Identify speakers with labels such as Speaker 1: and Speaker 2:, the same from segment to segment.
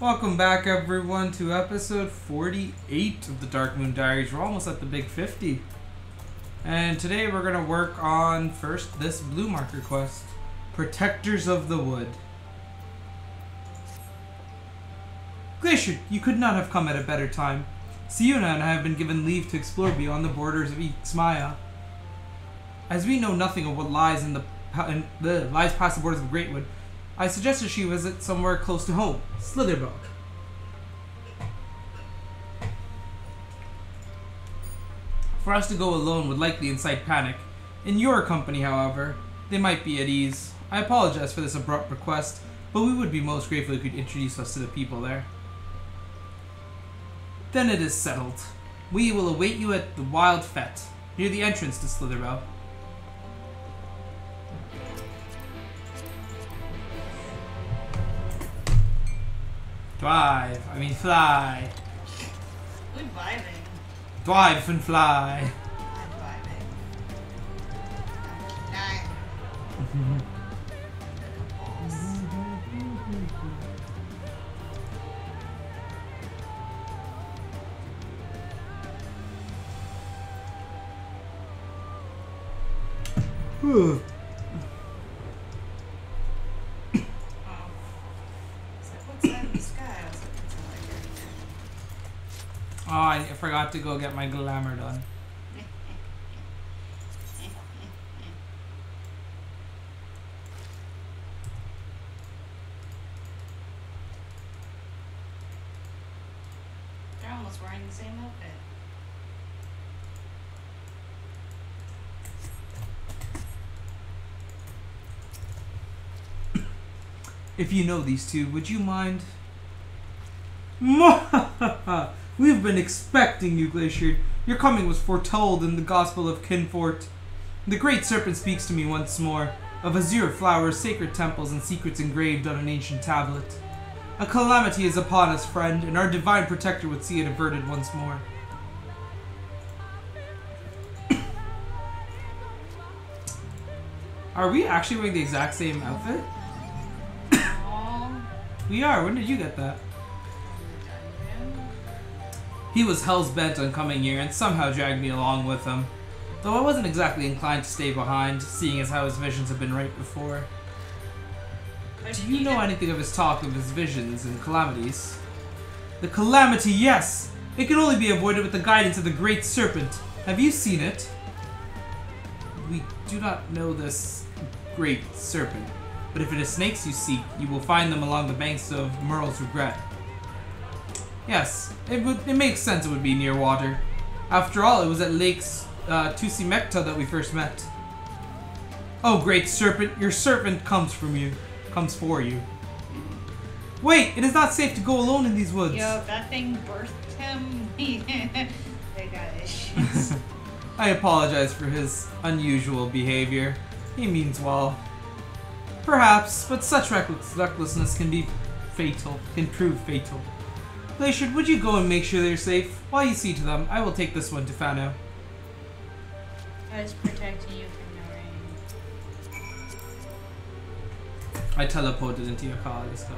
Speaker 1: Welcome back, everyone, to episode 48 of the Darkmoon Diaries. We're almost at the big 50. And today we're going to work on, first, this blue marker quest. Protectors of the Wood. Glacier, you could not have come at a better time. Siuna and I have been given leave to explore beyond the borders of Ixmaya. As we know nothing of what lies lies past the borders of Greatwood, I suggested she visit somewhere close to home, Slitherbog. For us to go alone would likely incite panic. In your company, however, they might be at ease. I apologize for this abrupt request, but we would be most grateful if you could introduce us to the people there. Then it is settled. We will await you at the Wild Fete, near the entrance to Slitherbog. Fly.
Speaker 2: We're vibing.
Speaker 1: Drive and fly.
Speaker 2: I'm vibing. Nine.
Speaker 1: Whew. Oh, I forgot to go get my glamour done.
Speaker 2: They're almost wearing the same outfit.
Speaker 1: If you know these two, would you mind? We've been expecting you, Glacier. Your coming was foretold in the Gospel of Kinfort. The great Serpent speaks to me once more of azure flowers, sacred temples, and secrets engraved on an ancient tablet. A calamity is upon us, friend, and our divine protector would see it averted once more. Are we actually wearing the exact same outfit? We are. When did you get that? He was hell's bent on coming here and somehow dragged me along with him. Though I wasn't exactly inclined to stay behind, seeing as how his visions have been right before. Do you know anything of his talk of his visions and calamities? The calamity, yes! It can only be avoided with the guidance of the great Serpent. Have you seen it? We do not know this great Serpent, but if it is snakes you seek, you will find them along the banks of Merle's Regret. Yes, it makes sense it would be near water. After all, it was at Lakes Tusimekta that we first met. Oh, great Serpent, your serpent comes for you. Wait, it is not safe to go alone in these woods.
Speaker 2: Yo, if that thing birthed him, they got issues.
Speaker 1: I apologize for his unusual behavior. He means well. Perhaps, but such recklessness can prove fatal. Glacier, would you go and make sure they're safe? While you see to them, I will take this one to Fano.
Speaker 2: I was protecting you from the rain.
Speaker 1: I teleported into your car, let's go.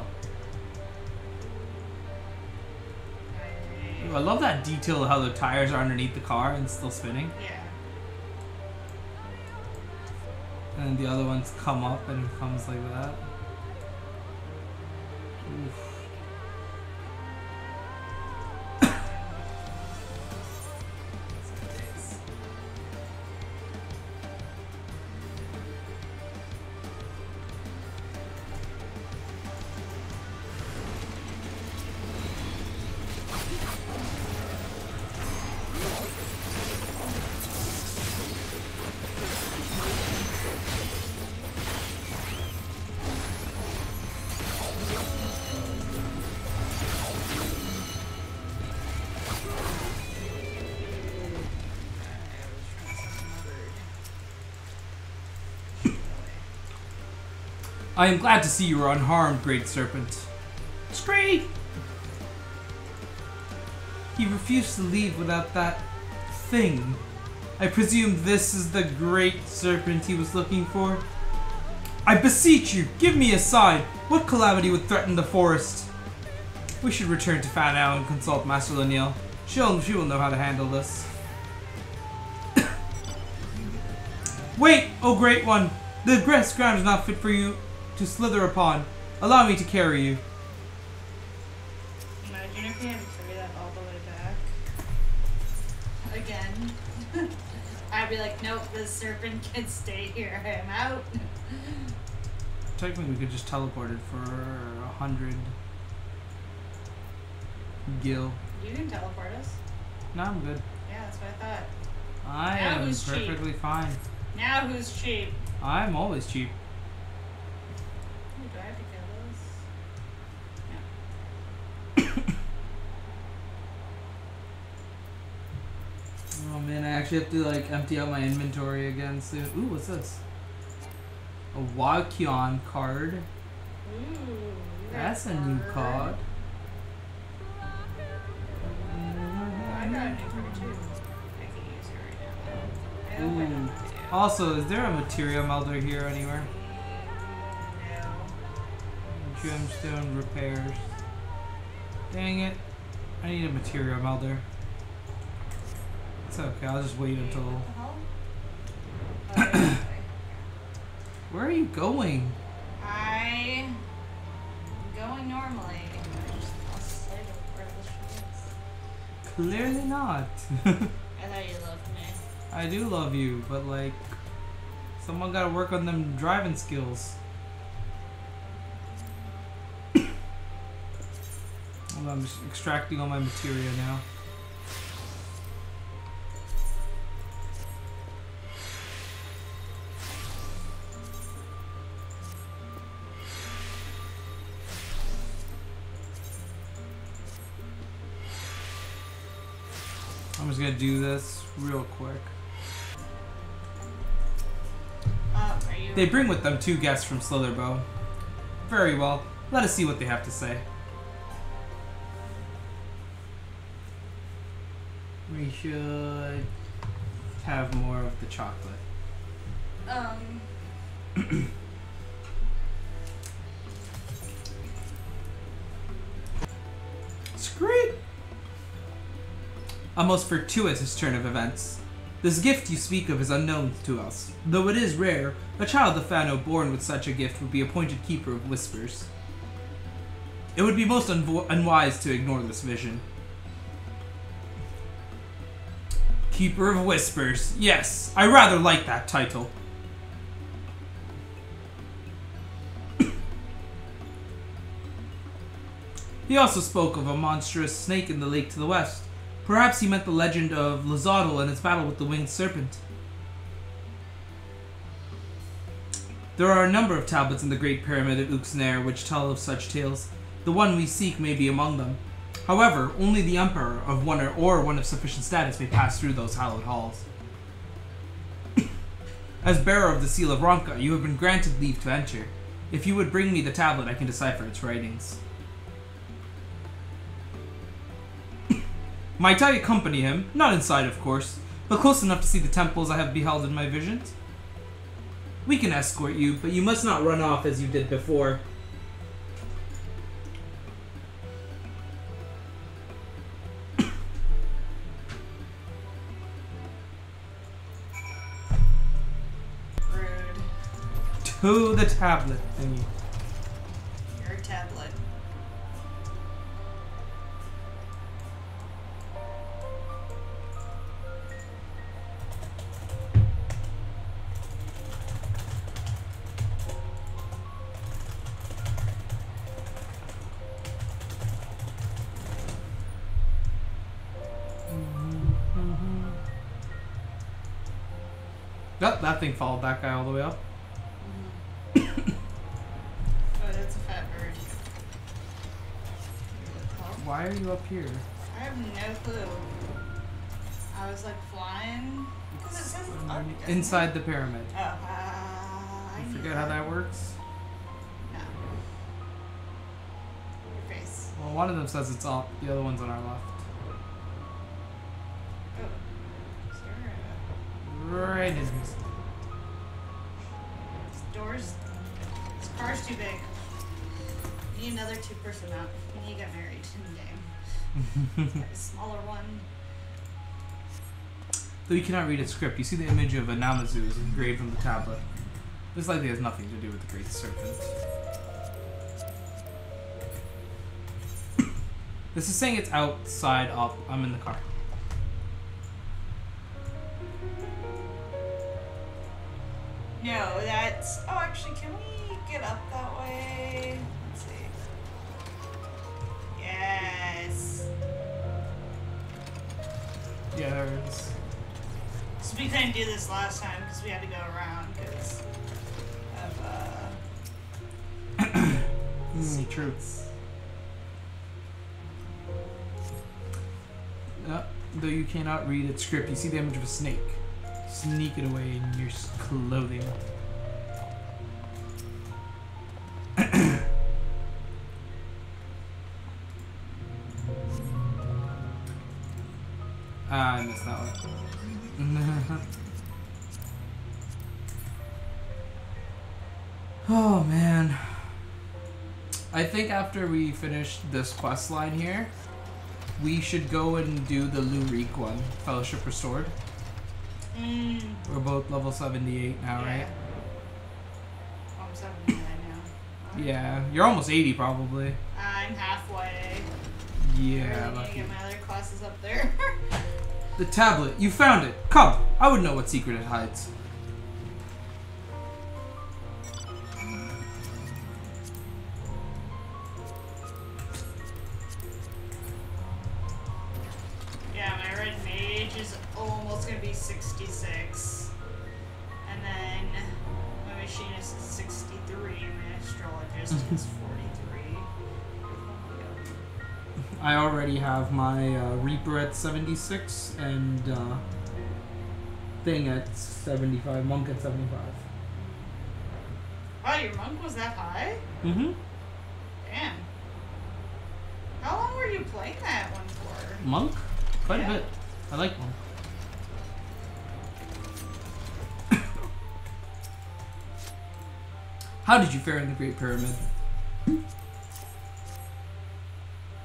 Speaker 1: Ooh, I love that detail of how the tires are underneath the car and still spinning.
Speaker 2: Yeah.
Speaker 1: And the other ones come up and it comes like that. Oof. I am glad to see you are unharmed, great Serpent. Scree! He refused to leave without that thing. I presume this is the great Serpent he was looking for? I beseech you, give me a sign. What calamity would threaten the forest? We should return to Fanao and consult Master Laniel. She will know how to handle this. Wait, oh great one! The grass ground is not fit for you to slither upon. Allow me to carry you.
Speaker 2: Imagine if you had to carry that all the way back. Again. I'd be like, nope, the serpent can stay here. I am out.
Speaker 1: Technically, we could just teleport it for 100 gil.
Speaker 2: You can teleport us.
Speaker 1: No, I'm good.
Speaker 2: Yeah, that's what I thought.
Speaker 1: I
Speaker 2: Now
Speaker 1: am
Speaker 2: who's
Speaker 1: perfectly fine.
Speaker 2: Now who's cheap?
Speaker 1: I'm always cheap.
Speaker 2: Ooh, do I have to kill those?
Speaker 1: Oh man, I actually have to like empty out my inventory again soon. Ooh, what's this? A Wakion card.
Speaker 2: Ooh,
Speaker 1: That's a new card.
Speaker 2: Oh, I got a new card too. I can use it right now. I hope I don't have to.
Speaker 1: Also, is there a materia melder here anywhere?
Speaker 2: No.
Speaker 1: Gemstone repairs. Dang it. I need a materia melder. It's okay, I'll just wait until... Where are you going?
Speaker 2: I'm going normally. I just lost sight of where this shit is.
Speaker 1: Clearly not.
Speaker 2: I thought you loved me.
Speaker 1: I do love you, but like... Someone gotta work on them driving skills. Hold on, I'm just extracting all my materia now. I'm just gonna do this real quick. They bring with them 2 guests from Slitherbow. Very well. Let us see what they have to say. We should have more of the chocolate. Scream! A most fortuitous turn of events. This gift you speak of is unknown to us. Though it is rare, a child of Fano born with such a gift would be appointed Keeper of Whispers. It would be most unwise to ignore this vision. Keeper of Whispers. Yes, I rather like that title. He also spoke of a monstrous snake in the lake to the west. Perhaps he meant the legend of Lazadal and his battle with the winged serpent. There are a number of tablets in the Great Pyramid at Uxner which tell of such tales. The one we seek may be among them. However, only the Emperor of one or one of sufficient status may pass through those hallowed halls. As bearer of the Seal of Ronka, you have been granted leave to enter. If you would bring me the tablet, I can decipher its writings. Might I accompany him? Not inside, of course, but close enough to see the temples I have beheld in my visions. We can escort you, but you must not run off as you did before.
Speaker 2: Rude.
Speaker 1: To the tablet thingy.
Speaker 2: Your tablet.
Speaker 1: Yep, that thing followed that guy all the way up.
Speaker 2: Oh, that's a fat bird.
Speaker 1: Why are you up here?
Speaker 2: I have no clue. I was like flying. Because it says it's up, doesn't
Speaker 1: Inside
Speaker 2: it?
Speaker 1: the pyramid.
Speaker 2: Oh, I
Speaker 1: You
Speaker 2: knew
Speaker 1: forget how that works?
Speaker 2: No. Your face.
Speaker 1: Well, one of them says it's up, the other one's on our left.
Speaker 2: Oh. Sure.
Speaker 1: Right in here.
Speaker 2: This door's... This car's too big. We need another 2-person mount. We need to get married in the game. A smaller one.
Speaker 1: Though you cannot read its script, you see the image of a Namazu is engraved on the tablet. This likely has nothing to do with the Great Serpent. This is saying it's outside up. I'm in the car.
Speaker 2: No, that's... Oh, actually, can we get up that way? Let's see. Yes.
Speaker 1: Yeah, there it is.
Speaker 2: So we couldn't do this last time because we had to go around because of,
Speaker 1: true. Though you cannot read its script, you see the image of a snake. Sneak it away in your clothing. I missed that one. Oh man. I think after we finish this quest line here, we should go and do the Lurik one, Fellowship Restored. We're both level 78 now,
Speaker 2: yeah.
Speaker 1: right?
Speaker 2: I'm 79 now.
Speaker 1: Yeah, you're almost 80 probably.
Speaker 2: I'm halfway.
Speaker 1: Yeah,
Speaker 2: I really need
Speaker 1: lucky.
Speaker 2: to get my other classes up there.
Speaker 1: The tablet, you found it. Come, I would know what secret it hides.
Speaker 2: Yeah, my red mage is almost gonna be 66. And then my machinist is 63, and my astrologist is 43.
Speaker 1: I already have my Reaper at 76 and thing at 75, Monk at 75.
Speaker 2: Wow, your monk was that high?
Speaker 1: Mm-hmm.
Speaker 2: Damn. How long were you playing that one for?
Speaker 1: Monk? Quite
Speaker 2: Yeah.
Speaker 1: a bit. I like Monk. How did you fare in the Great Pyramid?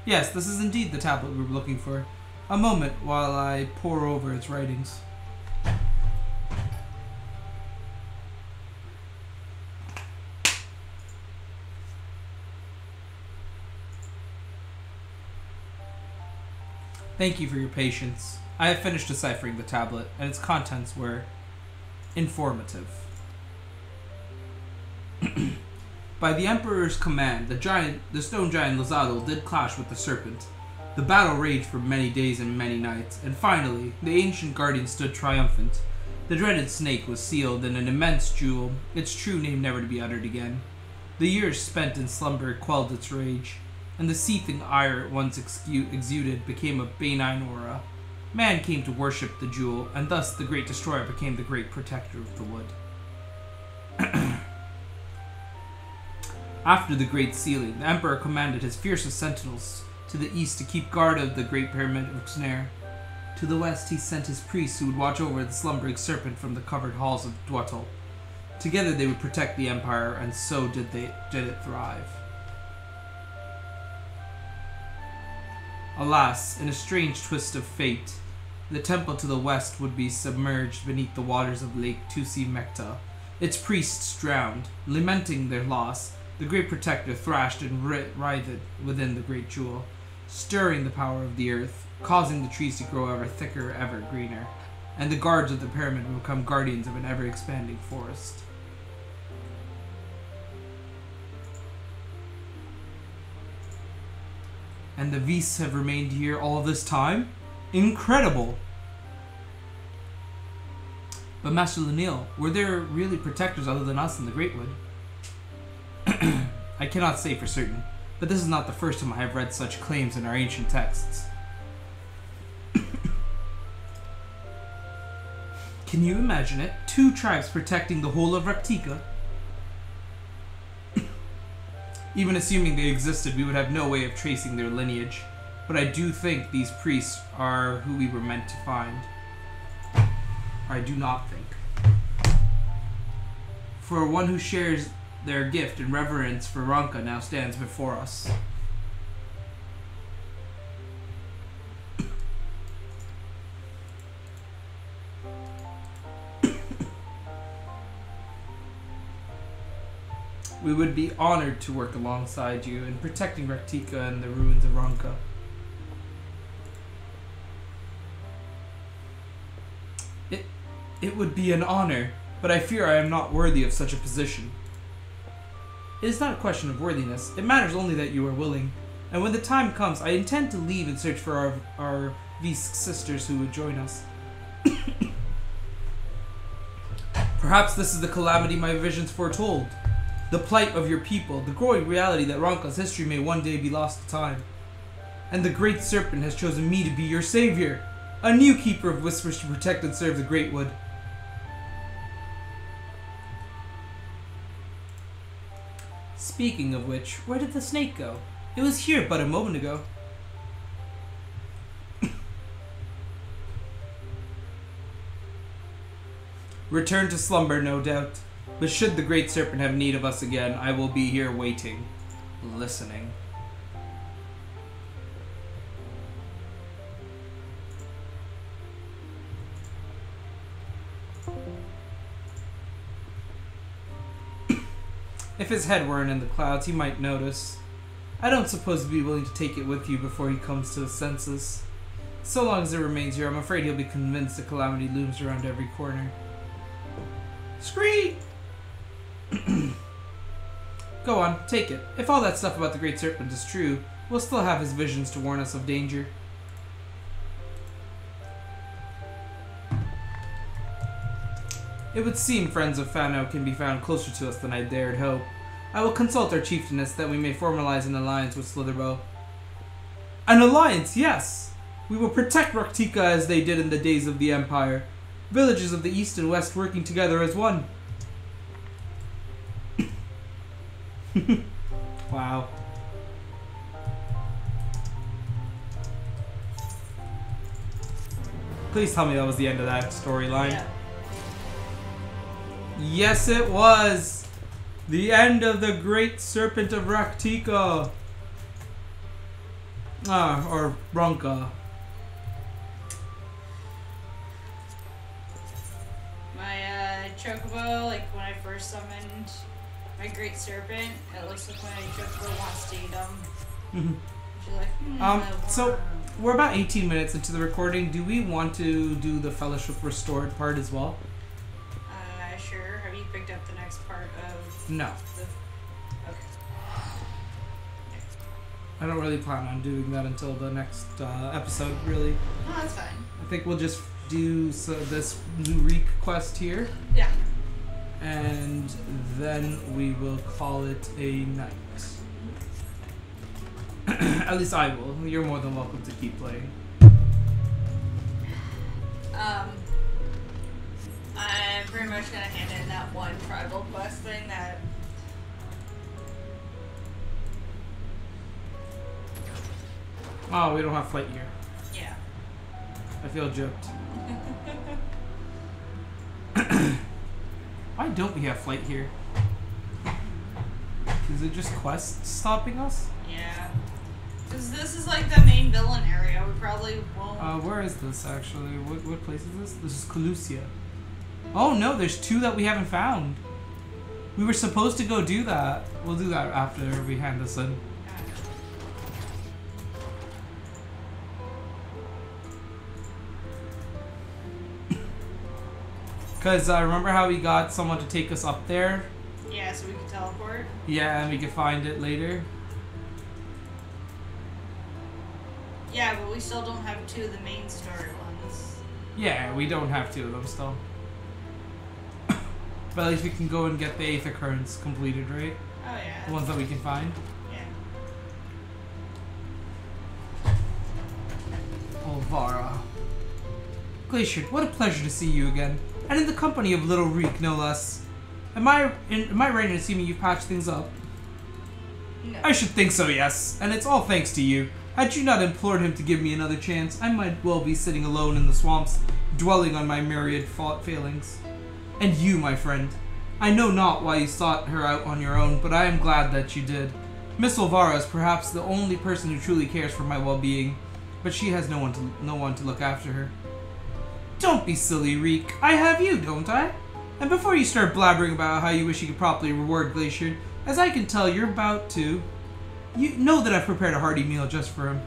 Speaker 1: Yes, this is indeed the tablet we were looking for. A moment while I pore over its writings. Thank you for your patience. I have finished deciphering the tablet, and its contents were informative. By the Emperor's command, the stone giant Lozado did clash with the Serpent. The battle raged for many days and many nights, and finally, the ancient guardian stood triumphant. The dreaded snake was sealed in an immense jewel, its true name never to be uttered again. The years spent in slumber quelled its rage, and the seething ire it once exuded became a benign aura. Man came to worship the jewel, and thus the great destroyer became the great protector of the wood. After the great sealing, the Emperor commanded his fiercest sentinels to the east to keep guard of the great pyramid of Xner. To the west, he sent his priests who would watch over the slumbering serpent from the covered halls of Dwettel. Together they would protect the empire, and so did it thrive. Alas, in a strange twist of fate, the temple to the west would be submerged beneath the waters of Lake Tusi Mekta. Its priests drowned. Lamenting their loss, the great protector thrashed and writhed within the great jewel, stirring the power of the earth, causing the trees to grow ever thicker, ever greener, and the guards of the pyramid would become guardians of an ever-expanding forest. And the Vis have remained here all this time? Incredible! But Master Lanil, were there really protectors other than us in the Great Wood? I cannot say for certain, but this is not the first time I have read such claims in our ancient texts. Can you imagine it? 2 tribes protecting the whole of Raktika? Even assuming they existed, we would have no way of tracing their lineage. But I do think these priests are who we were meant to find. I do not think. For one who shares their gift and reverence for Ronka now stands before us. We would be honored to work alongside you in protecting Raktika and the ruins of Ronka. It would be an honor, but I fear I am not worthy of such a position. It is not a question of worthiness. It matters only that you are willing. And when the time comes, I intend to leave and search for our Visk sisters who would join us. Perhaps this is the calamity my visions foretold. The plight of your people, the growing reality that Ronka's history may one day be lost to time. And the Great Serpent has chosen me to be your savior, a new keeper of whispers to protect and serve the Great Wood. Speaking of which, where did the snake go? It was here but a moment ago. Return to slumber, no doubt. But should the Great Serpent have need of us again, I will be here waiting, listening. If his head weren't in the clouds, he might notice. I don't suppose he'd be willing to take it with you before he comes to his senses. So long as it remains here, I'm afraid he'll be convinced the calamity looms around every corner. Scream! Go on, take it. If all that stuff about the Great Serpent is true, we'll still have his visions to warn us of danger. It would seem friends of Fano can be found closer to us than I dared hope. I will consult our chieftainess that we may formalize an alliance with Slitherbow. An alliance, yes! We will protect Raktika as they did in the days of the Empire. Villages of the east and west working together as one. Wow. Please tell me that was the end of that storyline.
Speaker 2: Yeah.
Speaker 1: Yes, it was! The end of the Great Serpent of Raktika. Or Ronka.
Speaker 2: My chocobo, like when I first summoned my Great Serpent, it looks like my chocobo wants to eat them. She's like,
Speaker 1: so we're about 18 minutes into the recording. Do we want to do the Fellowship Restored part as well?
Speaker 2: Sure. Have you picked up the next part of
Speaker 1: No.
Speaker 2: Okay.
Speaker 1: I don't really plan on doing that until the next episode, really.
Speaker 2: No, that's fine.
Speaker 1: I think we'll just do this Lurik quest here.
Speaker 2: Yeah.
Speaker 1: And then we will call it a night. At least I will. You're more than welcome to keep playing.
Speaker 2: I'm pretty much gonna hand in that one tribal quest thing that...
Speaker 1: Oh, we don't have flight here.
Speaker 2: Yeah.
Speaker 1: I feel joked. Why don't we have flight here? Is it just quests stopping us?
Speaker 2: Yeah. Because this is like the main villain area. We probably won't...
Speaker 1: Where is this actually? What place is this? This is Colusia. Oh no, there's two that we haven't found. We were supposed to go do that. We'll do that after we hand this in. Because remember how we got someone to take us up there?
Speaker 2: Yeah, so we can teleport?
Speaker 1: Yeah, and we can find it later.
Speaker 2: Yeah, but we still don't have two of the main story ones.
Speaker 1: Yeah, we don't have two of them still. But at least we can go and get the 8th occurrence completed, right?
Speaker 2: Oh yeah.
Speaker 1: The ones that we can find.
Speaker 2: Yeah.
Speaker 1: Olvara. Glacier, what a pleasure to see you again. And in the company of Little Reek, no less. Am I right in assuming you've patched things up?
Speaker 2: No.
Speaker 1: I should think so, yes. And it's all thanks to you. Had you not implored him to give me another chance, I might well be sitting alone in the swamps, dwelling on my myriad failings. And you, my friend. I know not why you sought her out on your own, but I am glad that you did. Miss Olvara is perhaps the only person who truly cares for my well-being, but she has no one to look after her. Don't be silly, Reek. I have you, don't I? And before you start blabbering about how you wish you could properly reward Glacier, as I can tell you're about to, you know that I've prepared a hearty meal just for him.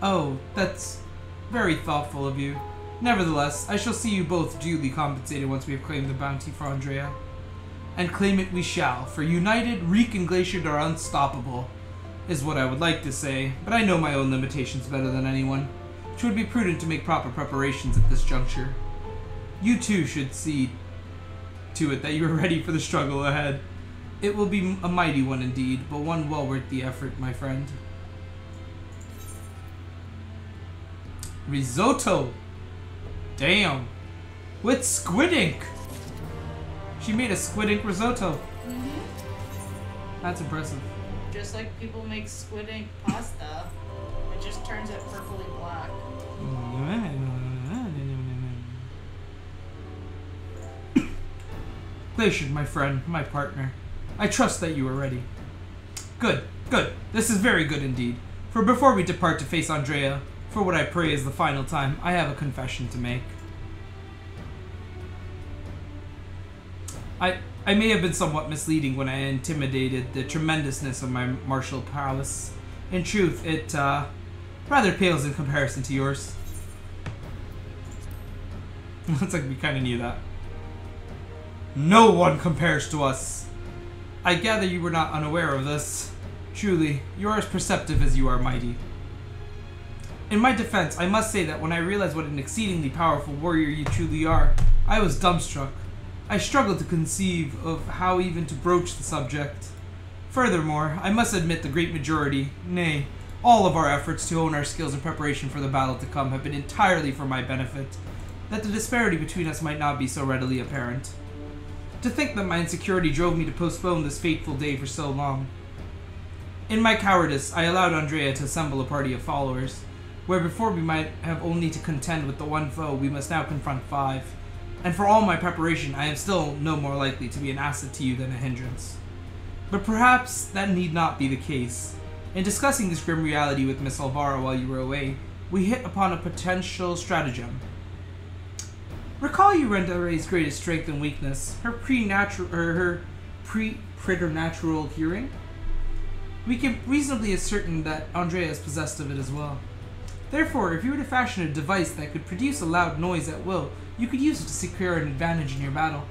Speaker 1: Oh, that's very thoughtful of you. Nevertheless, I shall see you both duly compensated once we have claimed the bounty for Andrea. And claim it we shall, for united, Reek and Glacier are unstoppable, is what I would like to say, but I know my own limitations better than anyone. It would be prudent to make proper preparations at this juncture. You too should see to it that you are ready for the struggle ahead. It will be a mighty one indeed, but one well worth the effort, my friend. Risotto! Damn! With squid ink! She made a squid ink risotto.
Speaker 2: Mm-hmm.
Speaker 1: That's impressive.
Speaker 2: Just like people make squid ink pasta, it just turns it purpley black.
Speaker 1: Glacier, my friend, my partner. I trust that you are ready. Good, good. This is very good indeed. For before we depart to face Andrea, for what I pray is the final time, I have a confession to make. I may have been somewhat misleading when I intimidated the tremendousness of my martial prowess. In truth, it rather pales in comparison to yours. Looks like we kind of knew that. No one compares to us. I gather you were not unaware of this. Truly, you are as perceptive as you are mighty. In my defense, I must say that when I realized what an exceedingly powerful warrior you truly are, I was dumbstruck. I struggled to conceive of how even to broach the subject. Furthermore, I must admit the great majority, nay, all of our efforts to hone our skills in preparation for the battle to come have been entirely for my benefit, that the disparity between us might not be so readily apparent. To think that my insecurity drove me to postpone this fateful day for so long. In my cowardice, I allowed Andrea to assemble a party of followers, where before we might have only to contend with the one foe, we must now confront 5. And for all my preparation, I am still no more likely to be an asset to you than a hindrance. But perhaps that need not be the case. In discussing this grim reality with Miss Olvara while you were away, we hit upon a potential stratagem. Recall you Rendere's greatest strength and weakness, her preternatural hearing? We can reasonably ascertain that Andrea is possessed of it as well. Therefore, if you were to fashion a device that could produce a loud noise at will, you could use it to secure an advantage in your battle.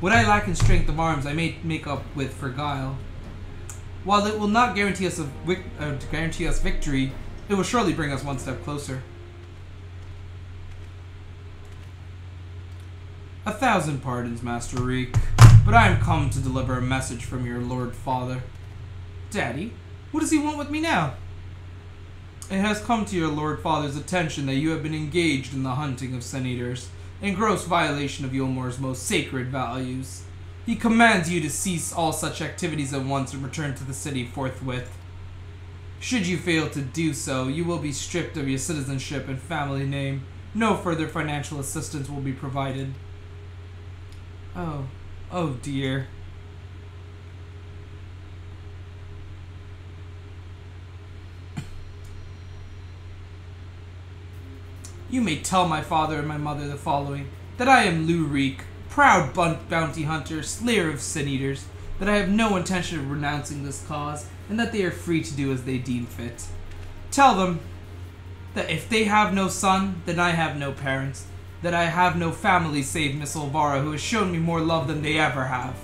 Speaker 1: What I lack in strength of arms, I may make up with for guile. While it will not guarantee us victory, it will surely bring us one step closer. 1,000 pardons, Master Reek, but I am come to deliver a message from your Lord Father. Daddy, what does he want with me now? It has come to your Lord Father's attention that you have been engaged in the hunting of Sun-Eaters, in gross violation of Yulmor's most sacred values. He commands you to cease all such activities at once and return to the city forthwith. Should you fail to do so, you will be stripped of your citizenship and family name. No further financial assistance will be provided. Oh dear. You may tell my father and my mother the following, that I am Lou Reek, proud bounty hunter, slayer of Sun-Eaters, that I have no intention of renouncing this cause, and that they are free to do as they deem fit. Tell them that if they have no son, then I have no parents, that I have no family save Miss Olvara, who has shown me more love than they ever have.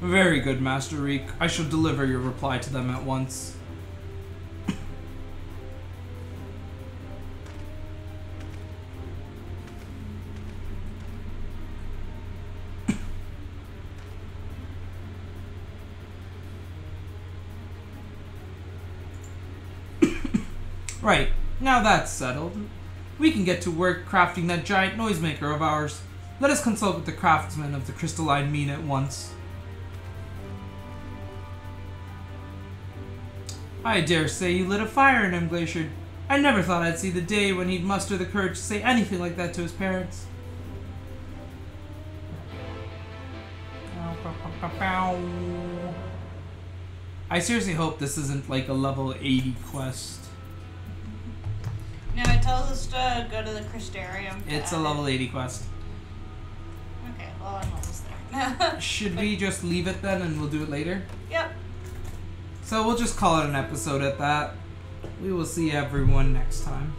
Speaker 1: Very good, Master Reek. I shall deliver your reply to them at once. Right, now that's settled. We can get to work crafting that giant noisemaker of ours. Let us consult with the craftsman of the crystalline mean at once. I dare say you lit a fire in him, Glacier. I never thought I'd see the day when he'd muster the courage to say anything like that to his parents. I seriously hope this isn't like a level 80 quest.
Speaker 2: No, it tells us to go to the Crystarium.
Speaker 1: It's a level 80 quest.
Speaker 2: Okay, well, I'm almost there.
Speaker 1: Should we just leave it then and we'll do it later?
Speaker 2: Yep.
Speaker 1: So we'll just call it an episode at that. We will see everyone next time.